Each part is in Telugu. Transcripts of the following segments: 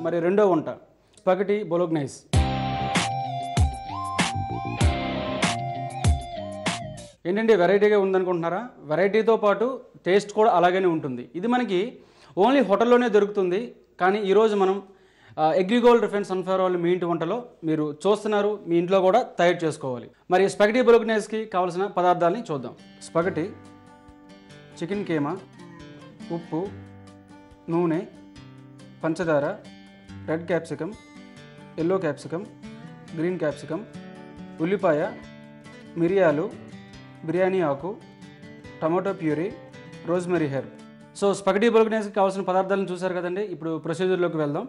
మరి రెండో వంట స్పగటీ బొలోగ్నైస్. ఏంటంటే వెరైటీగా ఉందనుకుంటున్నారా? వెరైటీతో పాటు టేస్ట్ కూడా అలాగనే ఉంటుంది. ఇది మనకి ఓన్లీ హోటల్లోనే దొరుకుతుంది. కానీ ఈరోజు మనం అగ్రిగోల్డ్ రిఫైన్డ్ సన్ఫ్లవర్ ఆయిల్ మీ ఇంటి వంటలో మీరు చూస్తున్నారు, మీ ఇంట్లో కూడా తయారు చేసుకోవాలి. మరి స్పగటీ బొలోగ్నైస్కి కావాల్సిన పదార్థాలని చూద్దాం. స్పగటీ, చికెన్ కీమా, ఉప్పు, నూనె, పంచదార, red capsicum, yellow capsicum, green capsicum, ఉల్లిపాయ, మిరియాలు, బిర్యానీ ఆకు, tomato puree, rosemary herb. So spaghetti బొలోగ్నైస్కి కావాల్సిన పదార్థాలను చూసారు కదండి. ఇప్పుడు ప్రొసీజర్లోకి వెళ్దాం.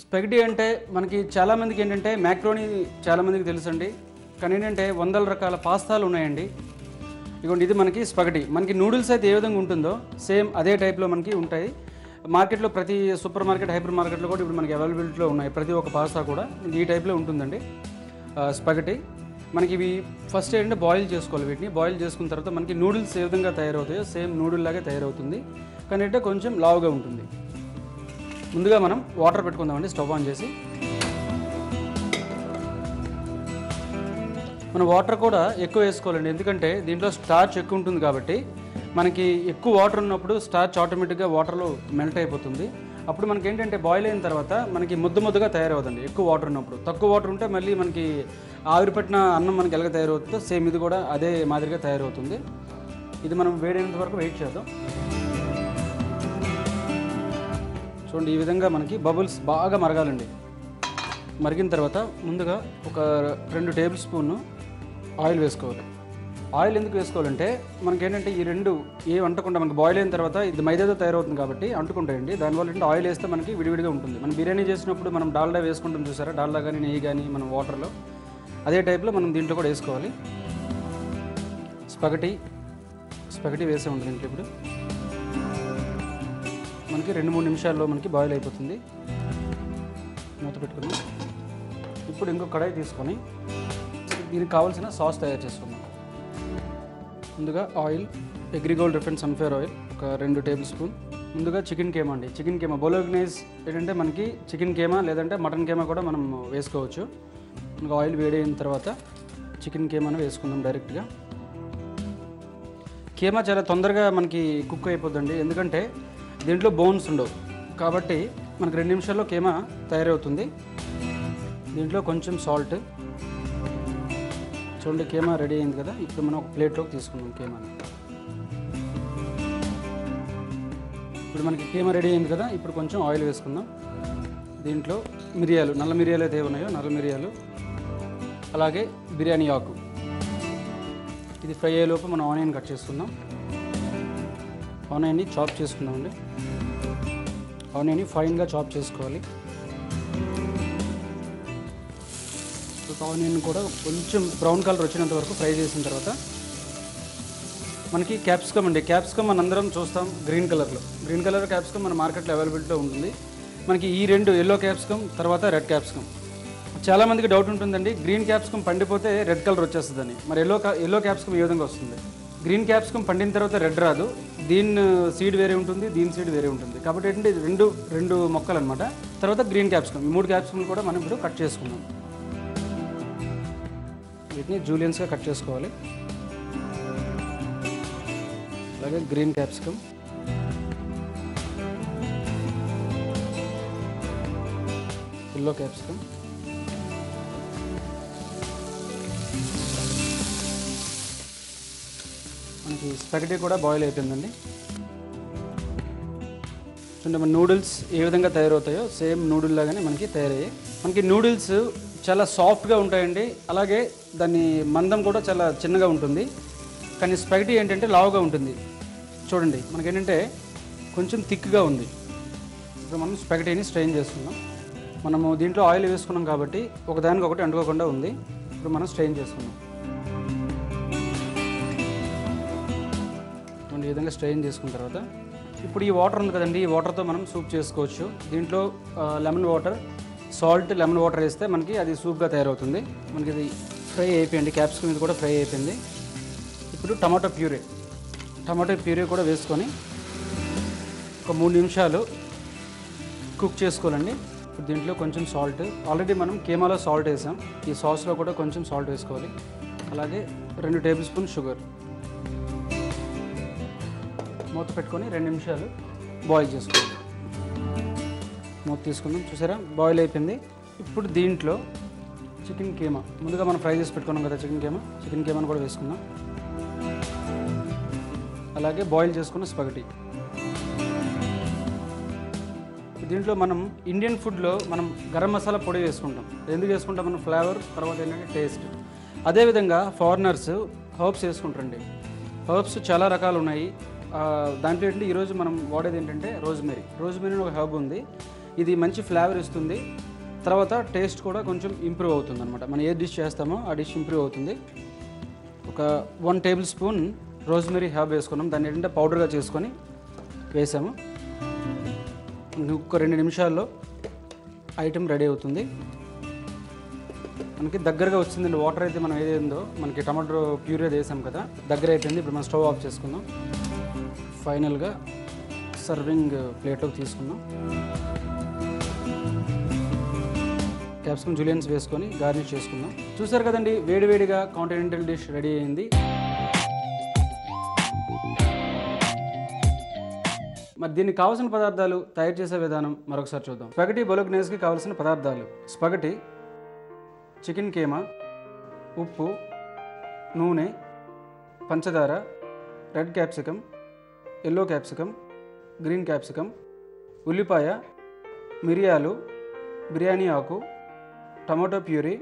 స్పగటీ అంటే మనకి చాలామందికి ఏంటంటే మ్యాక్రోనీ చాలామందికి తెలుసండి. కానీ ఏంటంటే వందల రకాల పాస్తాలు ఉన్నాయండి. ఇదిగోండి, ఇది మనకి స్పగటీ. మనకి నూడిల్స్ అయితే ఏ విధంగా ఉంటుందో సేమ్ అదే టైప్లో మనకి ఉంటాయి. మార్కెట్లో ప్రతి సూపర్ మార్కెట్, హైపర్ మార్కెట్లో కూడా ఇప్పుడు మనకి అవైలబిలిటీలో ఉన్నాయి. ప్రతి ఒక్క పాస్తా కూడా ఈ టైప్లో ఉంటుందండి. స్పగటీ మనకి ఇవి ఫస్ట్ ఏంటంటే బాయిల్ చేసుకోవాలి. వీటిని బాయిల్ చేసుకున్న తర్వాత మనకి నూడిల్స్ ఏ విధంగా తయారవుతాయో సేమ్ నూడిల్ లాగే తయారవుతుంది. కానీ అంటే కొంచెం లావుగా ఉంటుంది. ముందుగా మనం వాటర్ పెట్టుకుందామండి. స్టవ్ ఆన్ చేసి మన వాటర్ కూడా ఎక్కువ వేసుకోవాలండి. ఎందుకంటే దీంట్లో స్టార్చ్ ఎక్కువ ఉంటుంది కాబట్టి మనకి ఎక్కువ వాటర్ ఉన్నప్పుడు స్టార్చ్ ఆటోమేటిక్గా వాటర్లో మెల్ట్ అయిపోతుంది. అప్పుడు మనకి ఏంటంటే బాయిల్ అయిన తర్వాత మనకి ముద్దగా తయారవుతుంది. ఎక్కువ వాటర్ ఉన్నప్పుడు. తక్కువ వాటర్ ఉంటే మళ్ళీ మనకి ఆవిరిపట్టిన అన్నం మనకి ఎలాగ తయారవుతుందో సేమ్ ఇది కూడా అదే మాదిరిగా తయారవుతుంది. ఇది మనం వేడైనంత వరకు వెయిట్ చేద్దాం. చూడండి, ఈ విధంగా మనకి బబుల్స్ బాగా మరగాలండి. మరిగిన తర్వాత ముందుగా ఒక 2 టేబుల్ స్పూన్ ఆయిల్ వేసుకోవాలి. ఆయిల్ ఎందుకు వేసుకోవాలంటే మనకేంటంటే ఈ రెండు ఏ అంటకుండా మనకి బాయిల్ అయిన తర్వాత ఇది మైదాతో తయారవుతుంది కాబట్టి అంటుకుంటాయండి. దానివల్ల ఏంటంటే ఆయిల్ వేస్తే మనకి విడివిడిగా ఉంటుంది. మనం బిర్యానీ చేసినప్పుడు మనం డాల్డా వేసుకుంటాం చూసారా, డాల్డా కానీ నెయ్యి కానీ మనం వాటర్లో, అదే టైప్లో మనం దీంట్లో కూడా వేసుకోవాలి. స్పగటీ వేసే ఉంటుంది ఇంట్లో. ఇప్పుడు మనకి 2-3 నిమిషాల్లో మనకి బాయిల్ అయిపోతుంది. మూత పెట్టుకుని ఇప్పుడు ఇంకో కడాయి తీసుకొని దీనికి కావాల్సిన సాస్ తయారు చేసుకుందాం. ముందుగా oil, AgriGold refined sunflower oil ఒక 2 టేబుల్ స్పూన్. ముందుగా చికెన్ కీమా అండి. చికెన్ కీమా బొలోగ్నైస్ ఏంటంటే మనకి చికెన్ కీమా లేదంటే మటన్ కీమా కూడా మనం వేసుకోవచ్చు. ఇంకా ఆయిల్ వేడైన తర్వాత చికెన్ కీమాను వేసుకుందాం డైరెక్ట్గా. కీమా చాలా తొందరగా మనకి కుక్ అయిపోద్దండి. ఎందుకంటే దీంట్లో బోన్స్ ఉండవు కాబట్టి మనకి 2 నిమిషాల్లో కీమా తయారవుతుంది. దీంట్లో కొంచెం సాల్ట్. చూడండి, కీమా రెడీ అయింది కదా. ఇప్పుడు మనం ఒక ప్లేట్లోకి తీసుకుందాం కీమాని. ఇప్పుడు మనకి కీమా రెడీ అయింది కదా. ఇప్పుడు కొంచెం ఆయిల్ వేసుకుందాం. దీంట్లో మిరియాలు, నల్ల మిరియాలు అయితే ఉన్నాయో నల్ల మిరియాలు, అలాగే బిర్యానీ ఆకు. ఇది ఫ్రై అయ్యేలోపు మనం ఆనియన్ కట్ చేసుకుందాం. ఆనియన్ని చాప్ చేసుకుందామండి. ఆనియన్ని ఫైన్గా చాప్ చేసుకోవాలి. ఆనియన్ కూడా కొంచెం బ్రౌన్ కలర్ వచ్చినంత వరకు ఫ్రై చేసిన తర్వాత మనకి క్యాప్సికమ్ అండి. క్యాప్సికమ్ మనందరం చూస్తాం గ్రీన్ కలర్లో. గ్రీన్ కలర్ క్యాప్సికమ్ మన మార్కెట్లో అవైలబిలిటీలో ఉంటుంది. మనకి ఈ 2 ఎల్లో క్యాప్సికమ్ తర్వాత రెడ్ క్యాప్సికమ్. చాలామందికి డౌట్ ఉంటుందండి, గ్రీన్ క్యాప్సికమ్ పండిపోతే రెడ్ కలర్ వచ్చేస్తుందని. మరి ఎల్లో క్యాప్సికమ్ ఏ విధంగా వస్తుంది? గ్రీన్ క్యాప్సికమ్ పండిన తర్వాత రెడ్ రాదు. దీని సీడ్ వేరే ఉంటుంది, దీని సీడ్ వేరే ఉంటుంది. కాబట్టి ఏంటంటే ఇది రెండు మొక్కలు అనమాట. తర్వాత గ్రీన్ క్యాప్సికమ్, ఈ 3 క్యాప్సికమ్లు కూడా మనం ఇప్పుడు కట్ చేసుకుందాం. వీటిని జూలియన్స్గా కట్ చేసుకోవాలి. అలాగే గ్రీన్ క్యాప్సికమ్, ఎల్లో క్యాప్సికమ్, మనకి స్పగటీ కూడా బాయిల్ అయిపోయిందండి. చూడండి, మన నూడిల్స్ ఏ విధంగా తయారవుతాయో సేమ్ నూడిల్ లాగానే మనకి తయారయ్యాయి. మనకి నూడిల్స్ చాలా సాఫ్ట్గా ఉంటాయండి. అలాగే దాని మందం కూడా చాలా చిన్నగా ఉంటుంది. కానీ స్పగటీ ఏంటంటే లావుగా ఉంటుంది. చూడండి, మనకేంటంటే కొంచెం థిక్గా ఉంది. ఇప్పుడు మనం స్పగటీని స్ట్రెయిన్ చేసుకుందాం. మనము దీంట్లో ఆయిల్ వేసుకున్నాం కాబట్టి ఒకదానికొకటి అంటుకోకుండా ఉంది. ఇప్పుడు మనం స్ట్రెయిన్ చేసుకుందాం. ఈ విధంగా స్ట్రెయిన్ చేసుకున్న తర్వాత ఇప్పుడు ఈ వాటర్ ఉంది కదండి, ఈ వాటర్తో మనం సూప్ చేసుకోవచ్చు. దీంట్లో lemon water, salt, lemon water వేస్తే మనకి అది సూప్గా తయారవుతుంది. మనకి ఇది ఫ్రై అయిపోయింది. క్యాప్సికమ్ ఇది కూడా ఫ్రై అయిపోయింది. ఇప్పుడు టమాటో ప్యూరీ కూడా వేసుకొని ఒక 3 నిమిషాలు కుక్ చేసుకోవాలండి. ఇప్పుడు దీంట్లో కొంచెం సాల్ట్, ఆల్రెడీ మనం కీమాలో సాల్ట్ వేసాం, ఈ సాస్లో కూడా కొంచెం సాల్ట్ వేసుకోవాలి. అలాగే 2 టేబుల్ స్పూన్ షుగర్. మూత పెట్టుకొని 2 నిమిషాలు బాయిల్ చేసుకోవాలి. మూత తీసుకుందాం. చూసారా బాయిల్ అయిపోయింది. ఇప్పుడు దీంట్లో చికెన్ కీమా, ముందుగా మనం ఫ్రై చేసి పెట్టుకున్నాం కదా చికెన్ కీమాను కూడా వేసుకుందాం. అలాగే బాయిల్ చేసుకున్న స్పగటీ. దీంట్లో మనం ఇండియన్ ఫుడ్లో మనం గరం మసాలా పొడి వేసుకుంటాం. ఎందుకు వేసుకుంటాం? మనం ఫ్లేవర్, తర్వాత ఏంటంటే టేస్ట్. అదేవిధంగా ఫారినర్స్ హర్బ్స్ వేసుకుంటారండి. హర్బ్స్ చాలా రకాలు ఉన్నాయి. దాంట్లో ఏంటంటే ఈరోజు మనం వాడేది ఏంటంటే రోజ్మెరీ ఒక హర్బ్ ఉంది. ఇది మంచి ఫ్లేవర్ ఇస్తుంది, తర్వాత టేస్ట్ కూడా కొంచెం ఇంప్రూవ్ అవుతుంది అనమాట. మనం ఏ డిష్ చేస్తామో ఆ డిష్ ఇంప్రూవ్ అవుతుంది. ఒక 1 టేబుల్ స్పూన్ రోజ్మెరీ హర్బ్ వేసుకున్నాం. దాన్ని ఏంటంటే పౌడర్గా చేసుకొని వేసాము. ఇంకొక 2 నిమిషాల్లో ఐటెం రెడీ అవుతుంది. మనకి దగ్గరగా వచ్చిందండి. వాటర్ అయితే మనం ఏదేందో మనకి టమాటో ప్యూరీ వేసాం కదా, దగ్గర అయిపోయింది. ఇప్పుడు మనం స్టవ్ ఆఫ్ చేసుకుందాం. ఫైనల్గా సర్వింగ్ ప్లేట్లోకి తీసుకుందాం. క్యాప్సికమ్ జూలియన్స్ వేసుకొని గార్నిష్ చేసుకుందాం. చూసారు కదండి, వేడివేడిగా కాంటినెంటల్ డిష్ రెడీ అయింది. మరి దీనికి కావాల్సిన పదార్థాలు, తయారు చేసే విధానం మరొకసారి చూద్దాం. స్పగటీ బొలోగ్నేస్కి కావాల్సిన పదార్థాలు: స్పగటీ, చికెన్ కీమా, ఉప్పు, నూనె, పంచదార, red capsicum, yellow capsicum, green capsicum, ఉల్లిపాయ, మిరియాలు, బిర్యానీ ఆకు, టమాటో ప్యూరీ,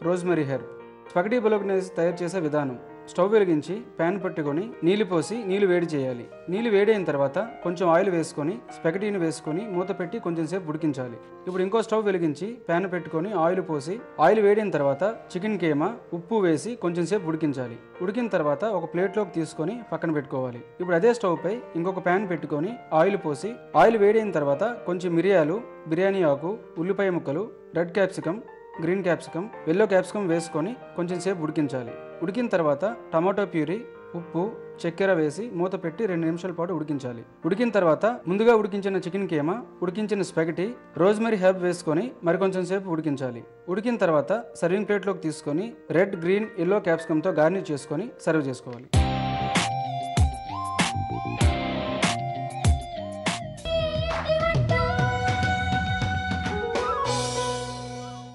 రోజ్మెరీ హెర్బ్. స్పగటీ బొలోగ్నేస్ తయారు చేసే విధానం: స్టవ్ వెలిగించి ప్యాన్ పెట్టుకొని నీళ్లు పోసి నీళ్లు వేడి చేయాలి. నీళ్లు వేడైన తర్వాత కొంచెం ఆయిల్ వేసుకొని స్పగటీని వేసుకొని మూత పెట్టి కొంచెం సేపు ఉడికించాలి. ఇప్పుడు ఇంకో స్టవ్ వెలిగించి ప్యాన్ పెట్టుకొని ఆయిల్ పోసి ఆయిల్ వేడిన తర్వాత చికెన్ కీమా, ఉప్పు వేసి కొంచెం సేపు ఉడికించాలి. ఉడికిన తర్వాత ఒక ప్లేట్లోకి తీసుకొని పక్కన పెట్టుకోవాలి. ఇప్పుడు అదే స్టవ్ పై ఇంకొక ప్యాన్ పెట్టుకొని ఆయిల్ పోసి ఆయిల్ వేడైన తర్వాత కొంచెం మిరియాలు, బిర్యానీ ఆకు, ఉల్లిపాయ ముక్కలు, red capsicum, green capsicum, yellow capsicum వేసుకొని కొంచెం సేపు ఉడికించాలి. ఉడికిన తర్వాత టమాటో ప్యూరీ, ఉప్పు, చక్కెర వేసి మూత పెట్టి 2 నిమిషాల పాటు ఉడికించాలి. ఉడికిన తర్వాత ముందుగా ఉడికించిన చికెన్ కీమా, ఉడికించిన స్పగటీ, రోజ్మెరీ హెర్బ్ వేసుకొని మరికొంచెం సేపు ఉడికించాలి. ఉడికిన తర్వాత సర్వింగ్ ప్లేట్లోకి తీసుకొని రెడ్, గ్రీన్, ఎల్లో క్యాప్సికమ్తో గార్నిష్ చేసుకొని సర్వ్ చేసుకోవాలి.